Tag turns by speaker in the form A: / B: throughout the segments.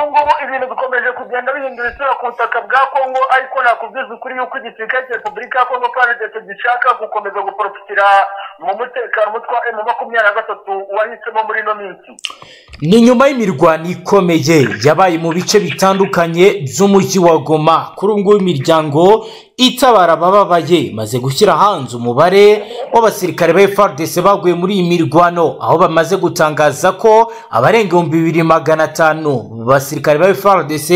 A: ngubu ibintu bikomeje kugenda bihindura isura ku butaka bwa Kongo, ariko nakubwiza ukuri yuko igisirikare cya Repubulika ya Kongo FARDC gishaka gukomeza guprofitira mu mutekano umutwe wa M23 wahisemo muri ino minsi.
B: Ni nyuma y'imirwano ikomeye yabaye mu bice bitandukanye by'umujyi wa Goma. Kuri ubu ngubu imiryango itabara abababaye maze gushyira hanze umubare w'abasirikare ba FARDC baguye muri iyi mirwano, aho bamaze gutangaza ko abarenga 2500 basirikare ba FARDC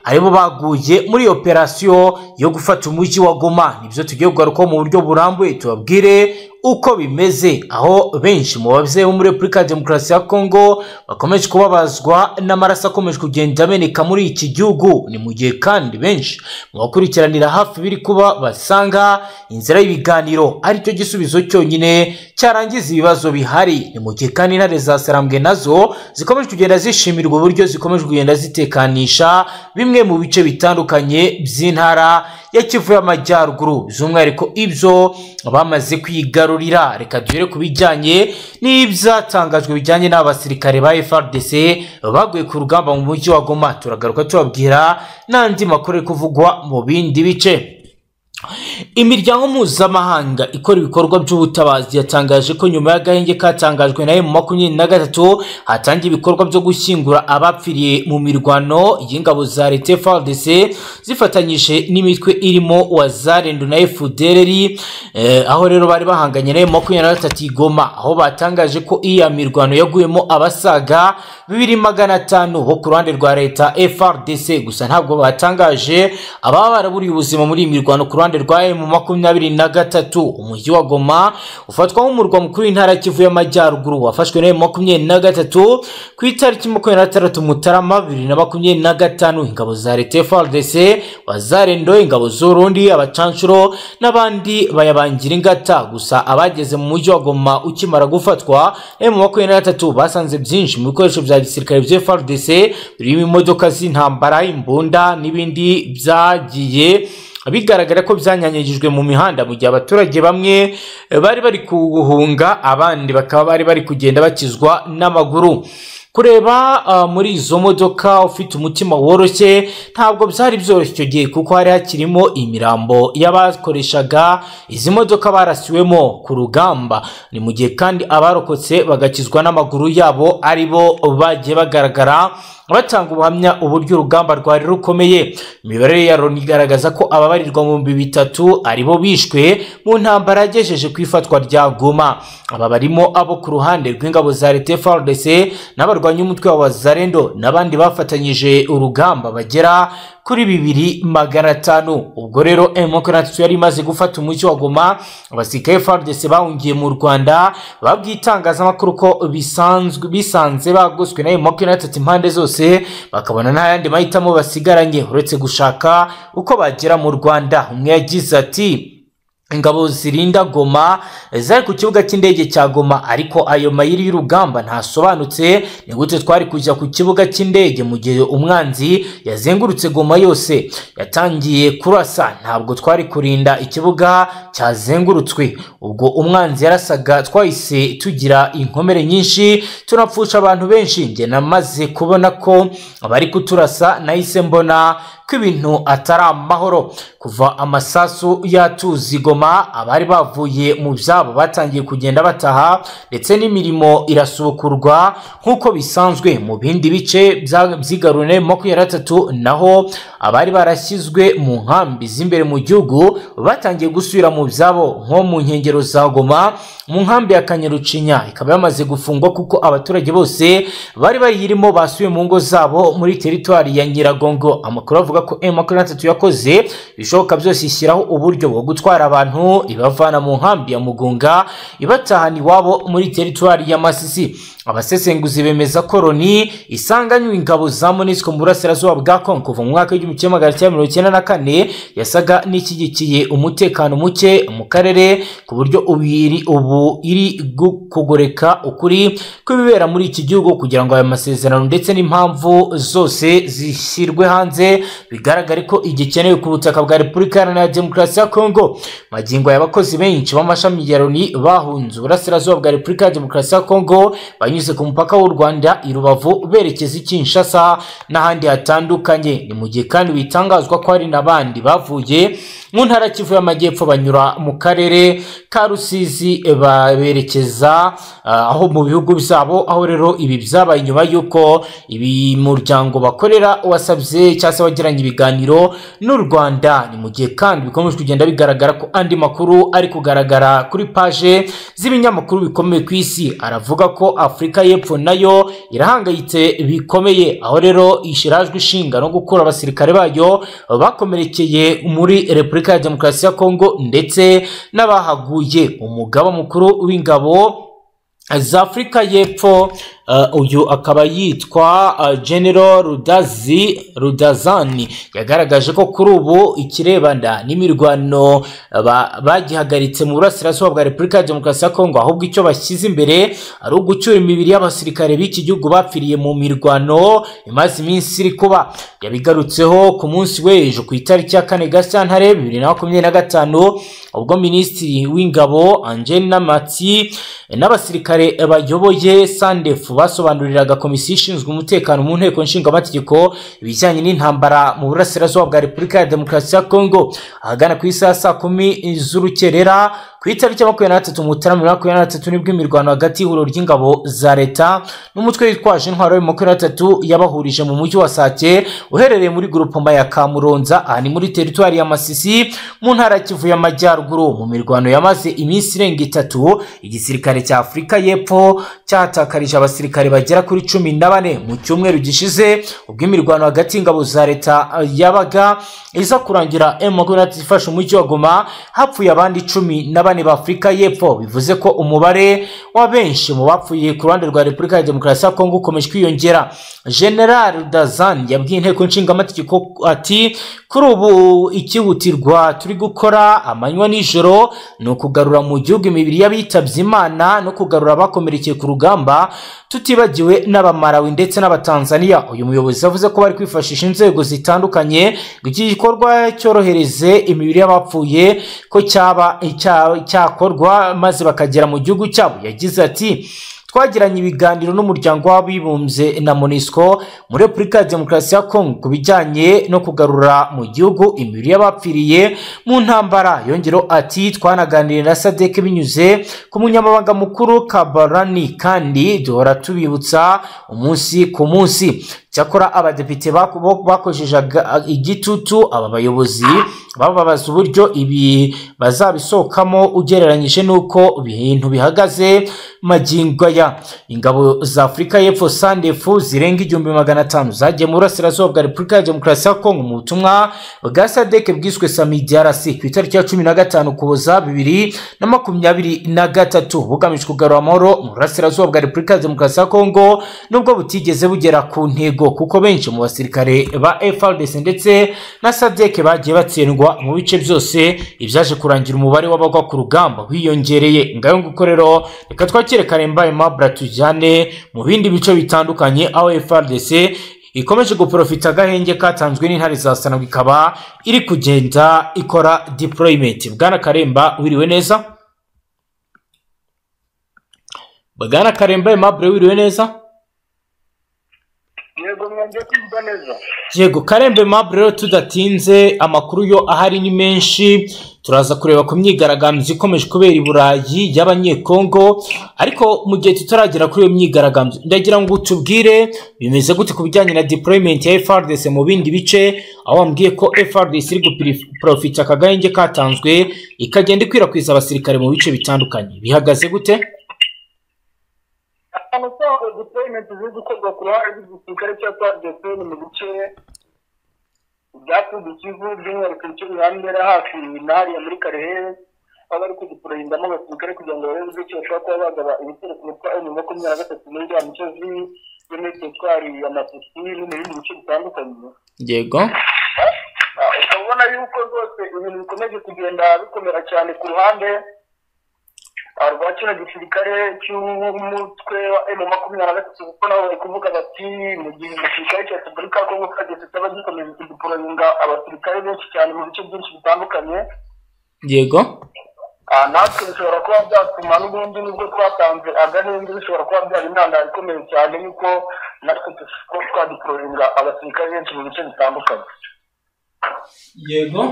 B: aribo baguye muri operasiyo yo gufata umujyi wa Goma. Nibyo tugiye kugaruka mu buryo burambuye tubabwire uko bimeze, aho benshi mu babyeyi bo muri Repubulika ya Demokarasi ya Kongo bakomeje kubabazwa n'amaraso akomeje kugenda ameneka muri iki gihugu. Ni mu gihe kandi benshi mu bakurikiranira hafi biri kuba basanga inzira y'ibiganiro ari cyo gisubizo cyonyine cyarangiza ibibazo bihari. Ni mu gihe kandi intare za Sarambwe nazo zikomeje kugenda zishimirwa uburyo zikomeje kugenda zitekanisha bimwe mu bice bitandukanye by'intara ya Kivu y'Amajyaruguru, by'umwihariko ibyo bamaze kwigarurira. Reka duhere ku bijyanye n'ibyatangajwe bijyanye n'abasirikare ba FARDC baguye ku rugamba mu mujyi wa Goma. Turagaruka tubabwira n'andi makuru ari kuvugwa mu bindi bice. Imiryango mpuzamahanga ikora ibikorwa by'ubutabazi yatangaje ko nyuma y'agahenge katangajwe na M23 hatangiye ibikorwa byo gushyingura abapfiriye mu mirwano y'ingabo za leta FARDC zifatanyije n'imitwe irimo Wazalendo na FDLR, aho rero bari bahanganye na M23 i Goma, aho batangaje ko iya mirwano yaguyemo abasaga 2500 bo ku ruhande rwa leta FARDC. Gusa ntabwo batangaje ababa baraburiye ubuzima muri iyi mirwano ku ruhande rwa M23. Umujyi wa Goma ufatwa nk'umurwa mukuru w'intara Kivu y'Amajyaruguru wafashwe na M23 ku itariki 26 Mutarama 2025. Ingabo za leta FARDC, Wazalendo, ingabo z'Urundi, abacanshuro n'abandi bayabangira ingata. Gusa abageze mu mujyi wa Goma ukimara gufatwa, M23 basanze byinshi mu bikoresho bya gisirikare bya FARDC birimo imodoka z'intambara, imbunda n'ibindi byagiye bigaragara ko byanyanyagijwe mu mihanda, mu gihe abaturage bamwe bari kuguhunga, abandi bakaba bari kugenda bakizwa n'amaguru. Kureba muri izo modoka ufite umutima woroshye ntabwo byari byoroshye icyo gihe, kuko hari hakirimo imirambo y'abakoreshaga izi modoka barasiwemo ku rugamba. Ni mu gihe kandi abarokotse bagakizwa n'amaguru yabo aribo bagiye bagaragara batanga ubuhamya uburyo urugamba rwari rukomeye. Imibare ya Loni igaragaza ko ababarirwa mu 3000 aribo bishwe mu ntambara yagejeje ku ifatwa rya Goma. Aba barimo abo ku ruhande rw'ingabo za leta FARDC n'abarwanya umutwe wa Wazalendo n'abandi bafatanyije urugamba bagera kuri 2500. Ubwo rero M23 yari imaze gufata umujyi wa Goma, abasirikare FARDC bahungiye mu Rwanda babwiye itangazamakuru ko bisanze bagoswe na M23 impande zose, bakabona nta yandi mahitamo basigaranye uretse gushaka uko bagera mu Rwanda. Umwe yagize ati, ingabo zirinda Goma zari ku kibuga cy'indege cya Goma, ariko ayo mayiri y'urugamba ntasobanutse. Ni gute twari kujya ku kibuga cy'indege mu gihe umwanzi yazengurutse Goma yose? Yatangiye kurasa, ntabwo twari kurinda ikibuga cyazengurutswe. Ubwo umwanzi yarasaga, twahise tugira inkomere nyinshi, tunapfusha abantu benshi. Nge namaze kubona ko bari kuturasa, nahise mbona ko ibintu atari amahoro. Kuva amasasu yatuzi Goma, abari bavuye mu byabo batangiye kugenda bataha, ndetse n'imirimo irasubukurwa nk'uko bisanzwe mu bindi bice byigaruriye M23. Naho abari barashyizwe mu nkambi z'imbere mu gihugu batangiye gusubira mu byabo, nko mu nkengero za Goma. Mu nkambi ya Kanyarucinya ikaba yamaze gufungwa kuko abaturage bose bari bayirimo basubiye mu ngo zabo muri teritwari ya Nyiragongo. Amakuru avuga ko M23 yakoze bishoboka byose ishyiraho uburyo bwo gutwara abantu ibavana mu nkambi ya Mugunga ibatahana iwabo muri teritwari ya Masisi. Abasesenguzi bemeza ko Loni isanganywe ingabo za MONUSCO mu burasirazuba bwa Kongo kuva mu mwaka w'1994 yasaga n'ikigikiye umutekano muke mu karere, ku buryo ubu iri kugoreka ukuri kw'ibibera muri iki gihugu kugira ngo aya masezerano ndetse n'impamvu zose zishyirwe hanze bigaragare ko igikenewe ku butaka bwa Repubulika Iharanira Demokarasi ya Kongo. Magingo y'abakozi benshi b'amashami ya Loni bahunze uburasirazuba bwa Repubulika ya Demokarasi ya Kongo banyuze ku mupaka w'u Rwanda i Rubavu berekeza i Kinshasa n'ahandi hatandukanye. Ni mu gihe kandi bitangazwa ko hari n'abandi bavuye mu ntara Kivu y'Amajyepfo banyura mu karere ka Rusizi berekeza aho mu bihugu byabo, aho rero ibi byabaye nyuma y'uko ibi muryango bakorera wasabye cyase wagiranye ibiganiro n'u Rwanda. Ni mu gihe kandi bikomeje kugenda bigaragara ko andi makuru ari kugaragara kuri page z'ibinyamakuru bikomeye ku isi aravuga ko Afurika y'Epfo nayo irahangayitse bikomeye, aho rero ishirajwe ishinga no gukura abasirikare bayo bakomerekeye muri Repubulika ya Demokarasi ya Kongo ndetse n'abahaguye. Umugaba mukuru w'ingabo za Afurika y'Epfo uyu akaba yitwa General Rudazani yagaragaje ko kuri ubu ikirebana n'imirwano bagihagaritse mu burasirazuba bwa Repubulika ya Demokarasi ya Kongo, ahubwo icyo bashyize imbere ari ugucyura imibiri y'abasirikare b'iki gihugu bapfiriye mu mirwano imaze iminsi iri kuba. Yabigarutseho ku munsi w'ejo ku itariki ya 4 Gashyantare 2025 ubwo Minisitiri w'Ingabo Angela Matsi n'abasirikare bayoboye Sandefu basobanuriraga komisiyo ishinzwe umutekano mu nteko nshingamategeko ibijyanye n'intambara mu burasirazuba bwa Repubulika ya Demokarasi ya Kongo. Ahagana ku isaha saa 10 z'urukerera ku itariki ya 23 Mutarama 2023 nibwo imirwano hagati y'ihuriro ry'ingabo za leta n'umutwe witwaje intwaro ya 23 yabahurije mu mujyi wa Sake uherereye muri groupement ya Kamuronza, aha ni muri teritwari ya Masisi mu ntara Kivu y'Amajyaruguru. Mu mirwano yamaze iminsi irenga 3 igisirikare cya Afurika y'Epfo cyatakarije abasirikare bagera kuri 14 mu cyumweru gishize, ubwo imirwano hagati y'ingabo za leta yabaga iza kurangira M23 ifashe umujyi wa Goma hapfuye abandi 14 ba Afurika y'Epfo. Bivuze ko umubare wa benshi mu bapfuye ku ruhande rwa Repubulika ya Demokarasi ya Kongo ukomeje kwiyongera. General Dazan yabwiye inteko nshingamategeko ati kuri ubu ikihutirwa turi gukora amanywa n'ijoro ni ukugarura mu gihugu imibiri y'abitabye Imana no kugarura abakomerekeye ku rugamba, tutibagiwe n'abamarawi ndetse n'abatanzania. Uyu muyobozi yavuze ko bari kwifashisha inzego zitandukanye iki gikorwa cyorohereze imibiri y'abapfuye ko cyakorwa maze bakagera mu gihugu cyabo. Yagize ati twagiranye ibiganiro n'umuryango w'abibumbye na MONUSCO muri Repubulika ya Demokarasi ya Kongo ku bijyanye no kugarura mu gihugu imibiri y'abapfiriye mu ntambara. Yongero ati twanaganiriye na SADC binyuze ku munyamabanga mukuru Kabarani kandi duhora tubibutsa umunsi ku munsi. Cyakora abadepite bakojeje igitutu aba bayobozi bababaza uburyo ibi bazabisohokamo ugereranyije nuko ibintu bihagaze magingo aya. Ingabo za Afurika y'Epfo Sandefu zirenga 1500 zagiye mu burasirazuba bwa Repubulika ya Demokarasi ya Kongo mu butumwa bwa SADC bwiswe SAMIDRC ku itariki ya 15 Ukuboza 2023 bugamije kugarura amahoro mu burasirazuba bwa Repubulika ya Demokarasi ya Kongo, nubwo butigeze bugera ku ntego kuko benshi mu basirikare ba FARDC ndetse na SADC bagiye batsindwa mu bice byose ibyaje kurangira umubare w'abagwa ku rugamba wiyongereye. Ngayo nguko rero reka twakire Karemba Aimable tujyane mu bindi bice bitandukanye aho FARDC ikomeje guprofita agahenge katanzwe n'intare za Sanagwe ikaba iri kugenda ikora deployment. Bwana Karemba wiriwe neza? Bwana Karemba Aimable wiriwe neza?
A: Yego mwanje kwiga neza.
B: Yego Karemba Aimable rero tudatinze amakuru yo ahari ni menshi, turaza kureba ku myigaragambyo ikomeje kubera i Burayi y'abanyekongo, ariko mu gihe tutaragera kuri iyo myigaragambyo ndagira ngo tubwire bimeze gute ku bijyanye na deployment ya FARDC mu bindi bice, aho wambwiye ko FARDC iri guprofita akagahenge katanzwe ikagenda ikwirakwiza abasirikare mu bice bitandukanye. Bihagaze gute?
A: Deployment ziri gukorwa ku ruhande rw'igisirikare cya FARDC mu bice byakuze Kivu by'umwihariko ibice bihambira hafi n'ahariya muri Karehe, aho bari kudeployingamo abasirikare kugira ngo barebe icyo bashobora kuba bagaba ibitero ku mitwe M23 muri ya misozi yo muri teritwari ya Masisi no mu bindi bice bitandukanye.
B: Yego
A: ukabona yuko rwose ibintu bikomeje kugenda bikomera cyane ku ruhande rwa kino gisirikare cy'umutwe wa M23 kuko nabo bari kuvuga bati mu gihe igisirikare cya Repubulika ya Kongo cyageze cyaba gikomeza kudeployinga abasirikare benshi cyane mu bice byinshi bitandukanye.
B: Yego.
A: Natwe bishobora kuba byatuma n'ubundi nubwo twatanze agahenge bishobora kuba byari intandaro ikomeye cyane yuko natwe twadeployinga abasirikare benshi mu bice bitandukanye.
B: Yego.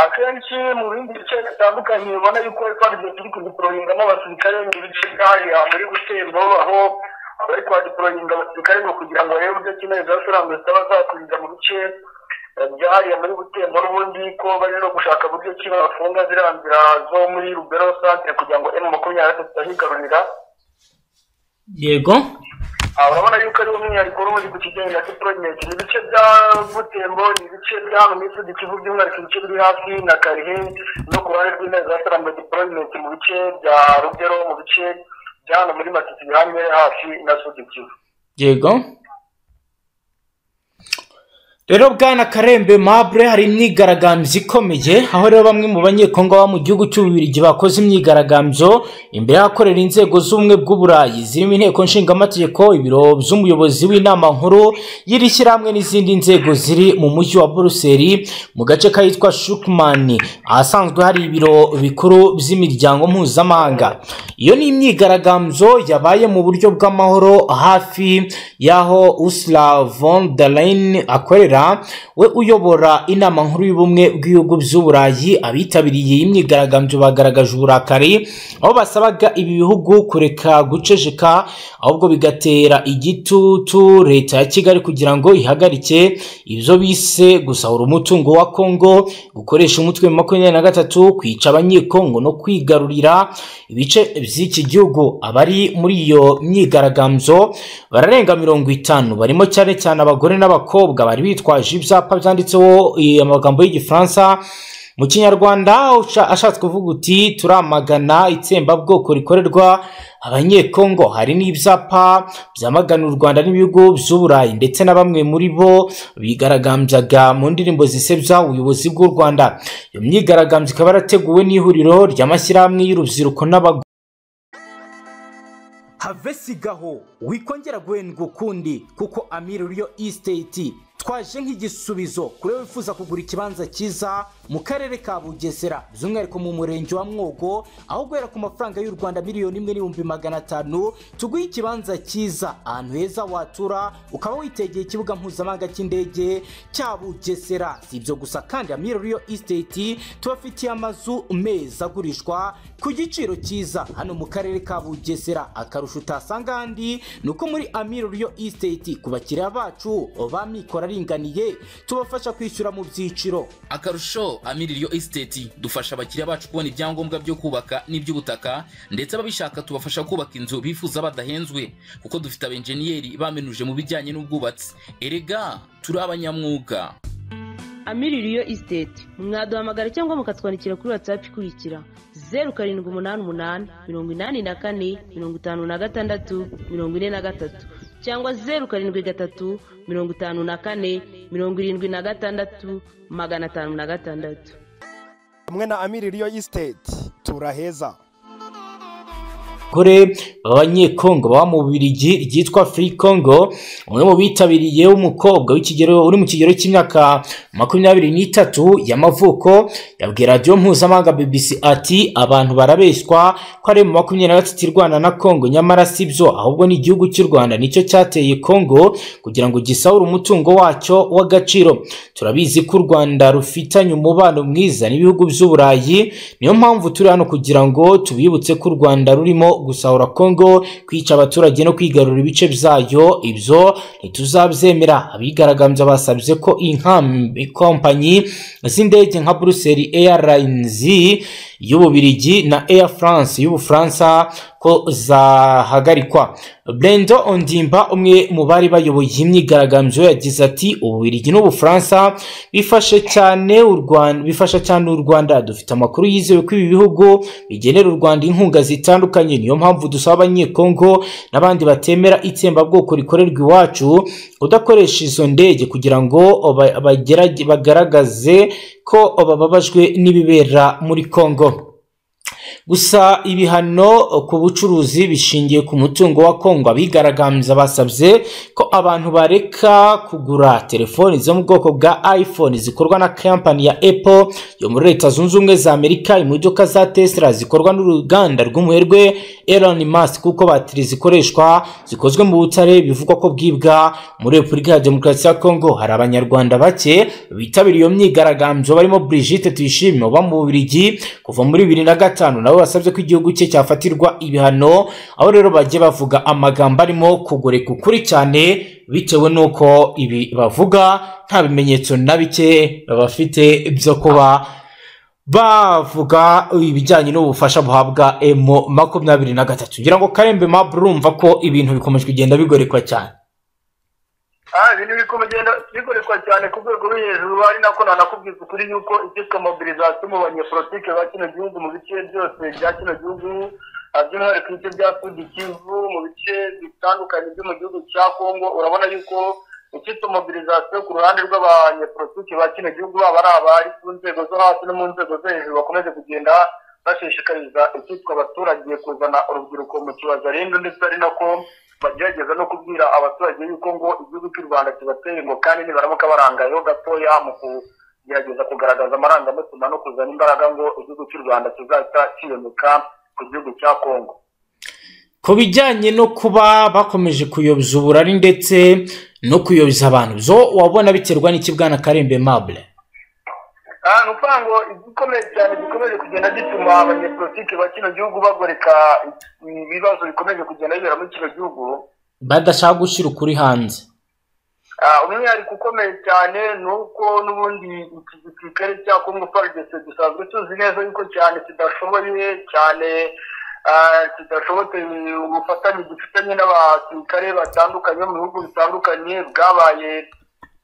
A: Akenshi mu bindi bice bitandukanye ubona yuko twagiye turi kudeployingamo abasirikare mu bice byahariya muri Butembo aho bari kwadeployinga abasirikare ngo kugira ngo barebe uburyo kimwe zasorango zitaba zakwiza mu bice byahariya muri Butembo n'ubundi ko bari no gushaka uburyo kimwe bafunga ziriya nzira zo muri Rubero centre kugira ngo M23 itahigarurira.
B: Yego.
A: Urabona yuko ari umwihariko n'ubundi ku kijyanye na deployment ni ibice bya Butembo ni ibice bya Misudi Kivu by'umwihariko ibice biri hafi na Karihe no ku ruhande rw'intara zasorango deployment mu bice bya Rubero mu bice bya hano muri Masisi bihamye hafi na Sudi Kivu.
B: Yego. Rero bwana Karembe Mable hari imyigaragambyo ikomeye aho rero bamwe mu banyekongo ba mu gihugu cy'Ububiligi bakoze imyigaragambyo imbere y'akorera inzego z'ubumwe bw'Uburayi zirimo inteko nshingamategeko ibiro by'umuyobozi w'inama nkuru y'ishyirahamwe n'izindi nzego ziri mu mujyi wa Buruseli mu gace kitwa Shukman ahasanzwe hari ibiro bikuru by'imiryango mpuzamahanga. Iyo ni imyigaragambyo yabaye mu buryo bw'amahoro hafi y'aho Ursula von der Leyen akorera we uyobora inama nkuru y'ubumwe bw'ibihugu by'Uburayi. Abitabiriye imyigaragambyo bagaragaje uburakari aho basabaga ibi bihugu kureka guceceka ahubwo bigatera igitutu leta ya Kigali kugira ngo ihagarike ibyo bise gusahura umutungo wa Kongo, gukoresha umutwe wa 23 kwica abanyekongo no kwigarurira ibice by'iki gihugu. Abari muri iyo myigaragambyo bararenga 50 barimo cyane cyane abagore n'abakobwa bari bitwaje ibyapa byanditseho amagambo y'Igifaransa mu Kinyarwanda ashatse kuvuga uti turamagana itsembabwoko rikorerwa abanyekongo. Hari n'ibyapa byamagana u Rwanda n'ibihugu by'Uburayi ndetse na bamwe muri bo bigaragambyaga mu ndirimbo zisebya ubuyobozi bw'u Rwanda. Iyo myigaragambyo ikaba yarateguwe n'ihuriro ry'amashyirahamwe y'urubyiruko n'abagore. Have sigaho wikongera guhendwa ukundi kuko Amiri Real Estate twaje nk'igisubizo kuri wifuza kugura ikibanza cyiza mu karere ka Bugesera by'umwihariko mu murenge wa Mwogo aho guhera ku mafaranga y'u Rwanda $1,500,000 tuguye ikibanza cyiza ahantu heza watura ukaba witegeye ikibuga mpuzamahanga cy'indege cya Bugesera. Si ibyo gusa kandi Amiri Real Estate tubafitiye amazu meza agurishwa ku giciro cyiza hano mu karere ka Bugesera. Akarusho utasanga handi nuko muri Amiri Real Estate kubakiriya bacu ba mikora ringaniye tubafasha kwishyura mu byiciro.
C: Akarusho Amiri Real Estate dufasha abakiriya bacu kubona ibyangombwa byo kubaka n'iby'ubutaka ndetse ababishaka tubafasha kubaka inzu bifuza badahenzwe kuko dufite abenjeniyeri bamenuje mu bijyanye n'ubwubatsi. Erega turi abanyamwuga.
D: Amiri Real Estate mwaduhamagara cyangwa mukatwandikira kuri WhatsApp ikurikira 0788 84 56 43 cyangwa 0753 54 76 556.
E: Hamwe na Amiri Real Estate turaheza.
B: Kore abanyekongo baba mu Bubiligi ryitwa Free Congo umwe mu bitabiriye umukobwa w'ikigero uri mu kigero cy'imyaka 23 y'amavuko yabwira radio mpuzamahanga BBC ati abantu barabeshywa ko ari mu 23 Rwanda na Kongo nyamara sibyo ahubwo ni igihugu cy'u Rwanda nicyo cyateye Kongo kugira ngo gisahure umutungo wacyo w'agaciro. Turabizi ko u Rwanda rufitanye umubano mwiza n'ibihugu by'Uburayi niyo mpamvu turi hano kugira ngo tubibutse ko u Rwanda rurimo gusahura Kongo kwica abaturage no kwigarura ibice byayo. Ibyo ntituzabyemera. Abigaragambya basabye ko kompanyi z'indege nka Brussels Airlines y'Ububiligi na Air France y'Ubufaransa ko zahagarikwa. Brendo Ondimba umwe mu bari bayoboye imyigaragambyo yagize ati Ububiligi n'Ubufaransa bifasha cyane u Rwanda. Dufite amakuru yizewe ko ibi bihugu bigenera u Rwanda inkunga zitandukanye. Niyo mpamvu dusaba abanyekongo n'abandi batemera itsembabwoko rikorerwa iwacu kudakoresha izo ndege kugira ngo bagaragaze ko bababajwe n'ibibera muri Kongo. gusa ibihano ku bucuruzi bishingiye ku mutungo wa Kongo. Abigaragambya basabye ko abantu bareka kugura telefoni zo mu bwoko bwa iPhone zikorwa na company ya Apple yo muri Leta Zunze Ubumwe za Amerika, imodoka za Tesla zikorwa n'uruganda rw'umuherwe Elon Musk kuko batiri zikoreshwa zikozwe mu butare bivugwa ko bwibwa muri Repubulika ya Demokarasi ya Kongo. Hari abanyarwanda bake bitabiriye iyo myigaragambyo barimo Brigitte Tuyishime uba mu Bubiligi kuva muri 2005, nabo basabye ko igihugu cye cyafatirwa ibihano, aho rero bagiye bavuga amagambo arimo kugoreka ukuri cyane bitewe nuko ibi bavuga nta bimenyetso na bike bafite byo kuba bavuga ibijyanye n'ubufasha buhabwa M23. Ngira ngo Karembe Mab urumva ko ibintu bikomeje kugenda bigorekwa cyane.
A: Ibintu bikomeje bigorekwa cyane ku rwego rwo hejuru, ari nako nanakubwiza ukuri yuko icyitwa mobilisation mu banyepolitike ba kino gihugu mu bice byose bya kino gihugu, by'umwihariko ibice bya Sud Kivu, mu bice bitandukanye byo mu gihugu cya Kongo, urabona yuko icyitwa mobilisation ku ruhande rw'abanyepolitike ba kino gihugu baba ari abari ku nzego zo hasi no mu nzego zo hejuru bakomeje kugenda bashishikariza icyitwa abaturage kuzana urubyiruko mu kibazo rero, ndetse ari nako bagerageza no kubwira abaturage yuko ngo igihugu cy'u Rwanda kibateye ngo kandi nibaramuka barangayo gatoya mu kugerageza kugaragaza amarangamutima no kuzana imbaraga ngo igihugu cy'u Rwanda kizahita kiyomeka ku gihugu cya Kongo.
B: Ku bijyanye no kuba bakomeje kuyobya uburari ndetse no kuyobya abantu, zo wabona biterwa n'iki Bwana Karembe Mable?
A: Nupango igikomeye cyane gikomeje kugenda gituma abanyepolitike ba kino gihugu bagoreka ibibazo bikomeje kugenda bibera muri kino gihugu,
B: badashaka gushyira ukuri hanze.
A: Umwihariko ukomeye cyane nuko n'ubundi iki gisirikare cya Congo FARDC dusanzwe tuzi neza yuko cyane kidashoboye cyane kidashobotse ubufatanye gifitanye n'abasirikare batandukanye mu bihugu bitandukanye bwabaye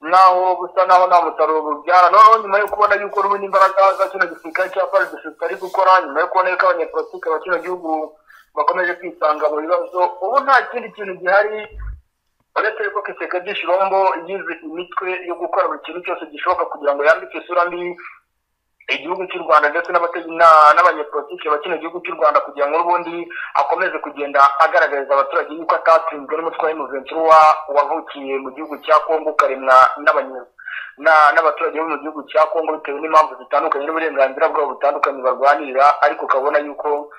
A: naho busa naho nta musaruro bubyara. Noneho nyuma yo kubona yuko n'ubundi imbaraga za kino gisirikare cya FARDC zitari gukora, nyuma yo kubona yuko abanyepolitike ba kino gihugu bakomeje kwisanga mu bibazo, ubu nta kindi kintu gihari uretse yuko Kisekedi Shirombo yize imitwe yo gukora buri kintu cyose gishoboka kugira ngo yambike isura mbi igihugu cy'u Rwanda ndetse n'abanyepolitike ba kino gihugu cy'u Rwanda, kugira ngo n'ubundi akomeze kugenda agaragariza abaturage yuko atatsinzwe n'umutwe wa M23 wavukiye mu gihugu cya Kongo karemwa n'abaturage bo mu gihugu cya Kongo bitewe n'impamvu zitandukanye n'uburenganzira bwabo butandukanye barwanirira, ariko ukabona yuko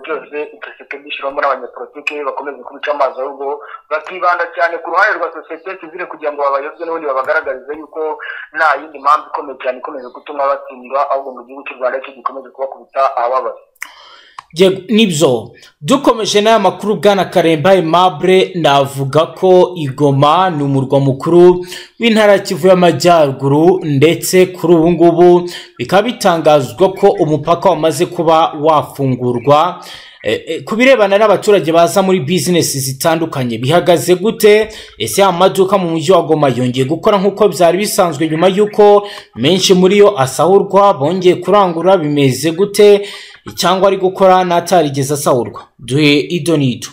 A: byose Kisekedi Shirombo n'abanyepolitike bakomeze kubica amazi, ahubwo bakibanda cyane ku ruhare rwa sosiyete sivile kugira ngo babayobye n'ubundi babagaragarize yuko nta yindi mpamvu ikomeye cyane ikomeje gutuma batsindwa, ahubwo mu gihugu cy'u Rwanda cyo gikomeje kubakubita ababaza.
B: Nibyo dukomeje n'aya makuru Bwana Karembe Aimable, navuga ko Igoma ni umurwa mukuru w'intara Kivu y'Amajyaruguru, ndetse kuri ubu ngubu bikaba bitangazwa ko umupaka wamaze kuba wafungurwa. Ku birebana n'abaturage baza muri business zitandukanye bihagaze gute? Ese amaduka mu mujyi wa Goma yongeye gukora nk'uko byari bisanzwe nyuma y'uko menshi muri yo asahurwa? Bongeye kurangura bimeze gute, cyangwa ari gukora n'atarigeze asahurwa? Duhe idonido.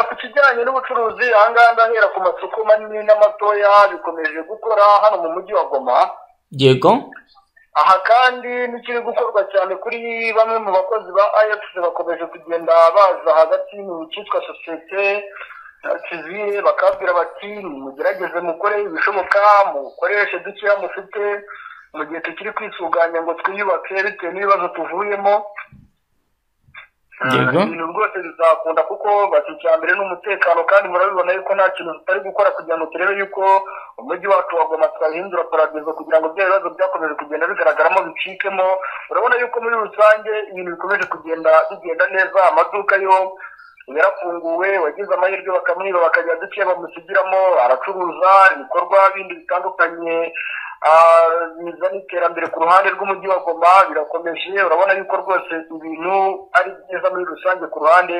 A: Ku kijyanye n'ubucuruzi ahangaha ndahera ku masoko manini n'amatoya bikomeje gukora hano mu mujyi wa Goma.
B: Yego.
A: Aha kandi n'ikiri gukorwa cyane kuri bamwe mu bakozi ba AFC bakomeje kugenda baza hagati mu cyitwa sosiyete civile bakabwira bati mugerageze mukore ibishoboka, mukoreshe dukeya mufite mu gihe tukiri kwisuganya ngo twiyubake bitewe n'ibibazo tuvuyemo. Ibintu rwose bizakunda kuko bakicyambere n'umutekano, kandi murabibona yuko nta kintu tutari gukora kugira ngo turebe yuko umujyi wacu wa Goma twahindura paradizo kugira ngo bya bibazo byakomeje kugenda bigaragaramo bicikemo. Urabona yuko muri rusange ibintu bikomeje kugenda bigenda neza, amaduka yo yarafunguwe, wagize amahirwe bakamwiba bakajya duke bamusigiramo, aracuruza ibikorwa bindi bitandukanye bizana iterambere ku ruhande rw'umujyi wa Goma birakomeje. Urabona yuko rwose ibintu ari byiza muri rusange ku ruhande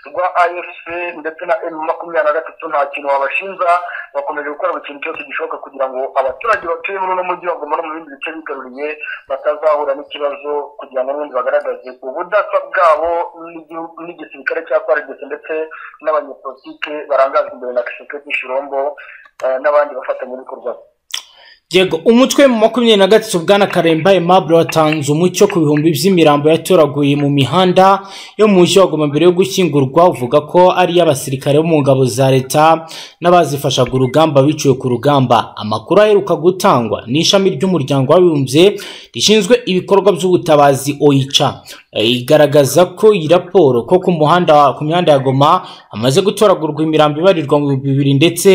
A: rwa AFC ndetse na M23 nta kintu wabashinja, bakomeje gukora buri kintu cyose gishoboka kugira ngo abaturage batuye muri uno mujyi wa Goma no mu bindi bice bigaruriye batazahura n'ikibazo, kugira ngo n'ubundi bagaragaze ubudasa bwabo n'igisirikare cya FARDC ndetse n'abanyepolitike barangajwe imbere na Kisekedi Shirombo n'abandi bafatanya ibikorwa.
B: Yego umutwe mu 23 bwana Karemba Aimable watanze umucyo ku bihumbi by'imirambo yatoraguye mu mihanda yo mu mujyi wa Goma mbere yo gushyingurwa, uvuga ko ari y'abasirikare bo mu ngabo za leta n'abazifashaga urugamba biciwe ku rugamba. Amakuru aheruka gutangwa n'ishami ry'umuryango w'abibumbye rishinzwe ibikorwa by'ubutabazi OICHA igaragaza ko iyi raporo ko ku mihanda ya Goma amaze gutoragurwa imirambo ibarirwa mu 2000 ndetse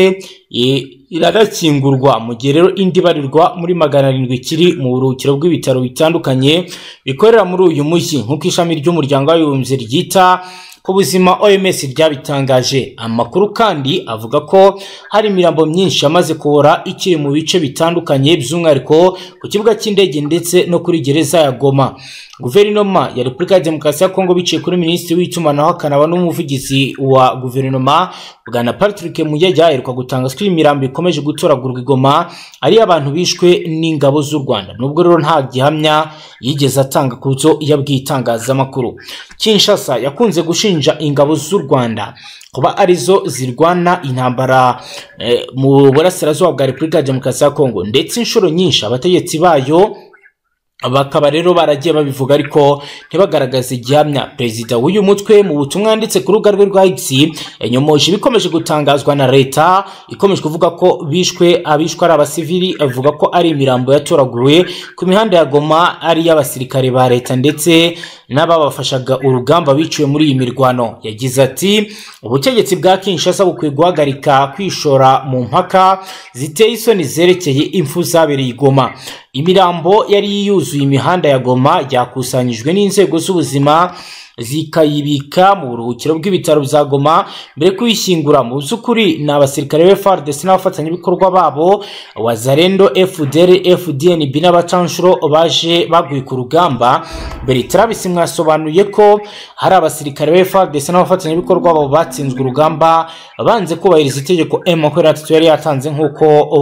B: irakingurwa mu gihe rero indi barirwa muri 700 kiri mu buruhukiro bw'ibitaro bitandukanye bikorera muri uyu mujyi nk'uko ishami ry'umuryango w'abibumbye ryita ku buzima OMS ryabitangaje. Amakuru kandi avuga ko hari imirambo myinshi yamaze kubora ikiri mu bice bitandukanye by'umwihariko ku kibuga cy'indege ndetse no kuri gereza ya Goma. Guverinoma ya Repubulika ya Demokarasi ya Kongo biciye kuri Minisitiri w'itumanaho akanaba n'umuvugizi wa guverinoma bwana Patrick Muyaya aheruka gutangaza ko imirambo ikomeje gutoragurwa i Goma ari abantu bishwe n'ingabo z'u Rwanda, nubwo rero nta gihamya yigeze atanga ku byo yabwiye itangazamakuru. Kinshasa yakunze gushinja ingabo z'u Rwanda kuba arizo zirwana intambara mu burasirazuba bwa Repubulika ya Demokarasi ya Kongo, ndetse inshuro nyinshi abategetsi bayo bakaba rero baragiye babivuga ariko ntibagaragaza igihamya. Perezida w'uyu mutwe mu butumwa yanditse ku rubuga rwe rwa X yanyomoje bikomeje gutangazwa na leta ikomeje kuvuga ko abishwe ari abasivili, avuga ko ari imirambo yatoraguwe ku mihanda ya Goma ari y'abasirikare ba leta ndetse n'ababafashaga urugamba biciwe muri iyi mirwano. Yagize ati ubutegetsi bwa Kinshasa bukwiye guhagarika kwishora mu mpaka ziteye isoni zerekeye impfu zabereye i Goma. Imirambo yari yuzuye imihanda ya Goma yakusanyijwe n'inzego z'ubuzima zikayibika mu buruhukiro bw'ibitaro bya Goma mbere kuyishyingura. Mu by'ukuri n'abasirikare be FARDC n'abafatanyabikorwa babo Wazalendo, FDL, FDNB n'abacanshuro baje baguye ku rugamba. Bertrand Bisimwa yasobanuye ko hari abasirikare be FARDC n'abafatanyabikorwa babo batsinzwe urugamba banze kubahiriza itegeko M23 yari yatanze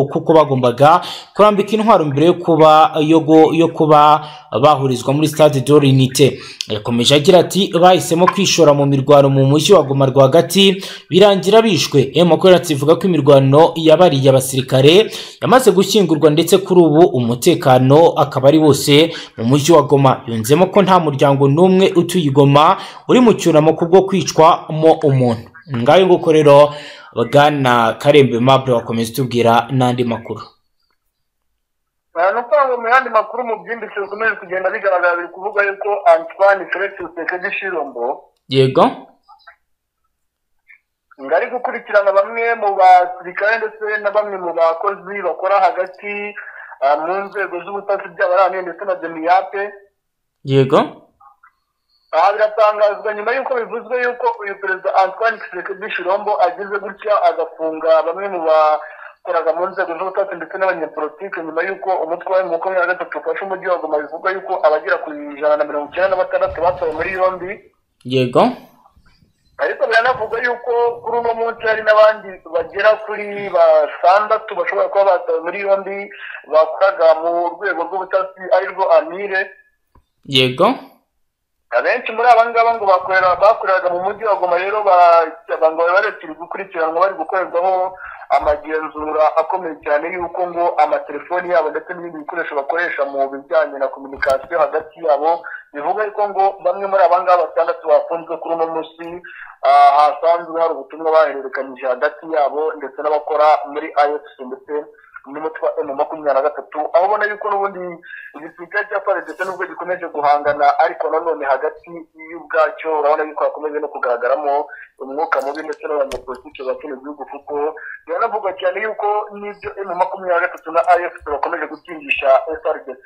B: kuko bagombaga kurambika intwaro mbere yo kuba bahurizwa muri Stade de l'Unité. Yakomeje agira ati bahisemo kwishora mu mirwano mu mujyi wa Goma rwagati birangira bishwe. M23 ivuga ko imirwano yabariye abasirikare yamaze gushyingurwa ndetse kuri ubu umutekano akaba ari wose mu mujyi wa Goma. Yunzemo ko nta muryango n'umwe utuye Goma uri mu cyunamo kubwo kwicwamo umuntu. Ngayo nguko rero bagana Karemba Aimable wakomeza tubwira n'andi makuru.
A: Nuko mu yandi makuru mu byimbitse bikomeje kugenda bigaragara biri kuvuga yuko Antoine Felix Tshisekedi Tshilombo
B: yego
A: ngari gukurikirana bamwe mu basirikare ndetse na bamwe mu bakozi bakora hagati mu nzego z'ubutasi by'abarani ndetse na Demiyape.
B: Yego
A: aha biratangazwa nyuma y'uko bivuzwe yuko uyu perezida Antoine Tshisekedi Tshilombo agize gutya agafunga bamwe mu koraga mu nzego z'ubutasi ndetse n'abanyapolitike nyuma y'uko umutwe wa M23 ufashe umujyi wa Goma. Bivuga yuko abagera ku 196 batawe muri yombi.
B: Yego
A: ariko biranavuga yuko kuri uno munsi hari n'abandi bagera kuri 6 bashobora kuba batawe muri yombi bakoraga mu rwego rw'ubutasi arirwo Amire.
B: Yego
A: abenshi muri abangaba ngo bakoreraga mu mujyi wa Goma rero ngo barekiri gukurikiranwa bari gukorerwaho amagenzura akomeye cyane yuko ngo amatelefoni yabo ndetse n'ibindi bikoresho bakoresha mu bijyanye na communication hagati yabo. Bivuga yuko ngo bamwe muri abangaba 6 bafunzwe kuri uno munsi hasanzwe hari ubutumwa bahererekanyije hagati yabo ndetse n'abakora muri AFC ndetse n'umutwe M23, aho ubona yuko n'ubundi igisirikare cya FARDC nubwo gikomeje guhangana ariko nanone hagati y'ubwacyo urabona yuko hakomeje no kugaragaramo umwuka mubi ndetse n'abanyapolitike bakina igihugu, kuko biranavugwa cyane yuko n'ibyo M23 na AFC bakomeje gutingisha FARDC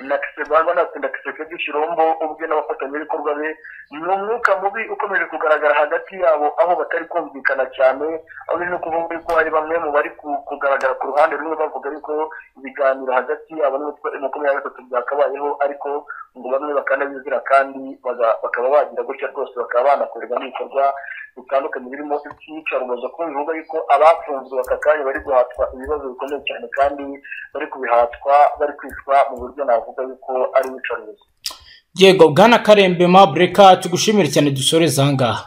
A: na Tshisekedi Tshilombo ubwe n'abafatanyabikorwa be. Ni umwuka mubi ukomeje kugaragara hagati yabo aho batari kumvikana cyane, aho biri no kuvuga yuko hari bamwe mu bari kugaragara ku ruhande rumwe bavuga yuko ibiganiro hagati yabo n'umutwe M23 byakabayeho, ariko ngo bamwe bakanabizira kandi bakaba bagira gutya rwose bakaba banakorerwa n'ibikorwa bitandukanye birimo iyicarubozo, kuko bivuga yuko abafunzwe aka kanya bari guhatwa ibibazo bikomeye cyane kandi bari kubihatwa bari kwicwa mu buryo navuga yuko ari iyicarubozo.
B: Yego bwana Karemba Aimable, reka tugushimire cyane dusoreza aha ngaha.